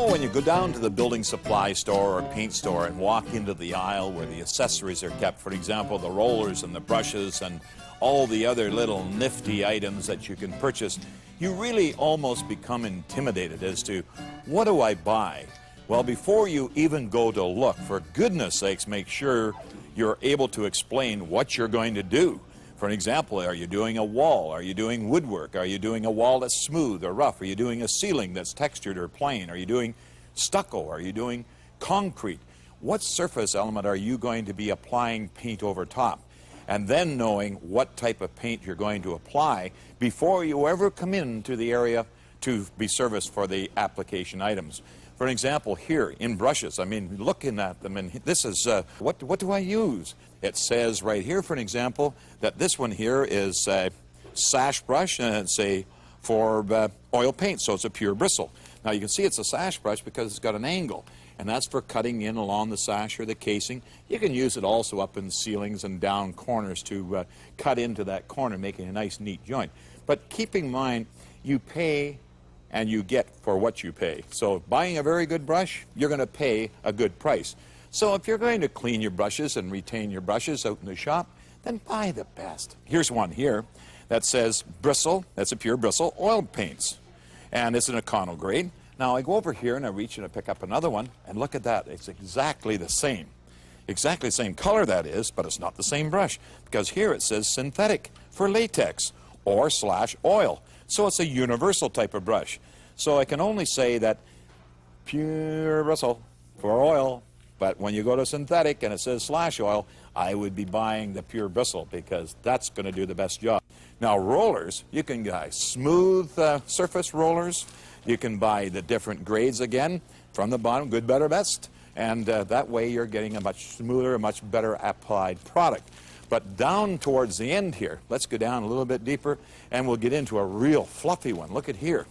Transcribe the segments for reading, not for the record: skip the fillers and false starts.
know, when you go down to the building supply store or paint store and walk into the aisle where the accessories are kept, for example, the rollers and the brushes and all the other little nifty items that you can purchase, you really almost become intimidated as to, what do I buy? Well, before you even go to look, for goodness sakes, make sure you're able to explain what you're going to do. For an example, are you doing a wall? Are you doing woodwork? Are you doing a wall that's smooth or rough? Are you doing a ceiling that's textured or plain? Are you doing stucco? Are you doing concrete? What surface element are you going to be applying paint over top? And then knowing what type of paint you're going to apply before you ever come into the area to be serviced for the application items. For an example, here in brushes, I mean, looking at them, and this is, what do I use? It says right here, for an example, that this one here is a sash brush, and it's for oil paint, so it's a pure bristle. Now you can see it's a sash brush because it's got an angle, and that's for cutting in along the sash or the casing. You can use it also up in ceilings and down corners to cut into that corner, making a nice, neat joint. But keep in mind, you pay and you get for what you pay. So buying a very good brush, you're going to pay a good price. So if you're going to clean your brushes and retain your brushes out in the shop, then buy the best. Here's one here that says bristle, that's a pure bristle, oil paints. And it's an econo grade. Now I go over here and I reach and I pick up another one, and look at that, it's exactly the same. Exactly the same color that is, but it's not the same brush, because here it says synthetic for latex or / oil. So it's a universal type of brush. So I can only say that pure bristle for oil, but when you go to synthetic and it says / oil, I would be buying the pure bristle because that's going to do the best job. Now rollers, you can buy smooth surface rollers. You can buy the different grades again from the bottom, good, better, best. And that way you're getting a much smoother, a much better applied product. But down towards the end here, let's go down a little bit deeper and we'll get into a real fluffy one. Look at here.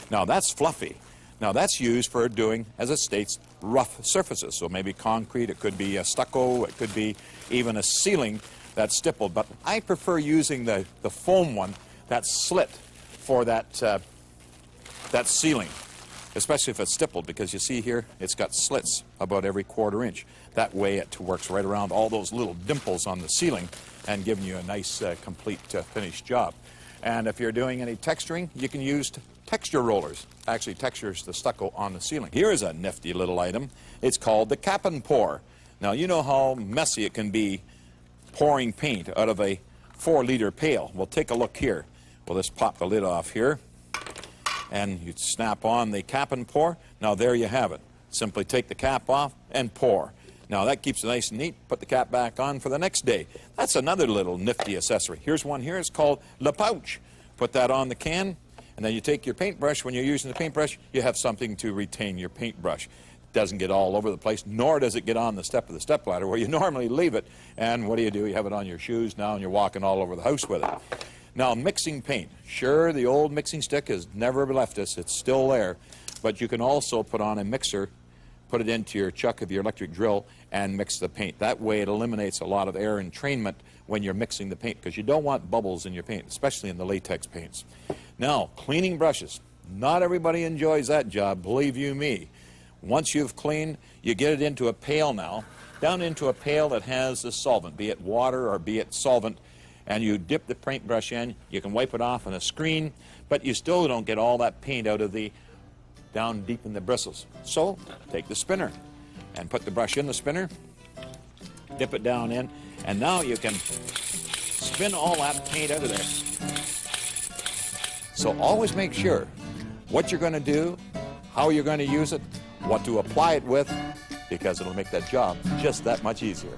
Now that's fluffy. Now that's used for doing, as it states, rough surfaces. So maybe concrete, it could be a stucco, it could be even a ceiling that's stippled. But I prefer using the foam one that's slit for that ceiling, especially if it's stippled, because you see here, it's got slits about every ¼ inch. That way it works right around all those little dimples on the ceiling and giving you a nice, complete finished job. And if you're doing any texturing, you can use texture rollers. Actually textures the stucco on the ceiling. Here is a nifty little item. It's called the cap and pour. Now you know how messy it can be pouring paint out of a 4-liter pail. Well, take a look here. We'll just pop the lid off here, and you snap on the cap and pour. Now there you have it. Simply take the cap off and pour. Now that keeps it nice and neat. Put the cap back on for the next day. That's another little nifty accessory. Here's one here. It's called Le Pouch. Put that on the can, and then you take your paintbrush. When you're using the paintbrush, you have something to retain your paintbrush. It doesn't get all over the place, nor does it get on the step of the stepladder where you normally leave it. And what do? You have it on your shoes now, and you're walking all over the house with it. Now, mixing paint. Sure, the old mixing stick has never left us. It's still there. But you can also put on a mixer, put it into your chuck of your electric drill, and mix the paint. That way it eliminates a lot of air entrainment when you're mixing the paint, because you don't want bubbles in your paint, especially in the latex paints. Now, cleaning brushes. Not everybody enjoys that job, believe you me. Once you've cleaned, you get it into a pail now, down into a pail that has the solvent, be it water or be it solvent, and you dip the paintbrush in. You can wipe it off on a screen, but you still don't get all that paint out of down deep in the bristles. So take the spinner and put the brush in the spinner, dip it down in, and now you can spin all that paint out of there. So always make sure what you're going to do, how you're going to use it, what to apply it with, because it'll make that job just that much easier.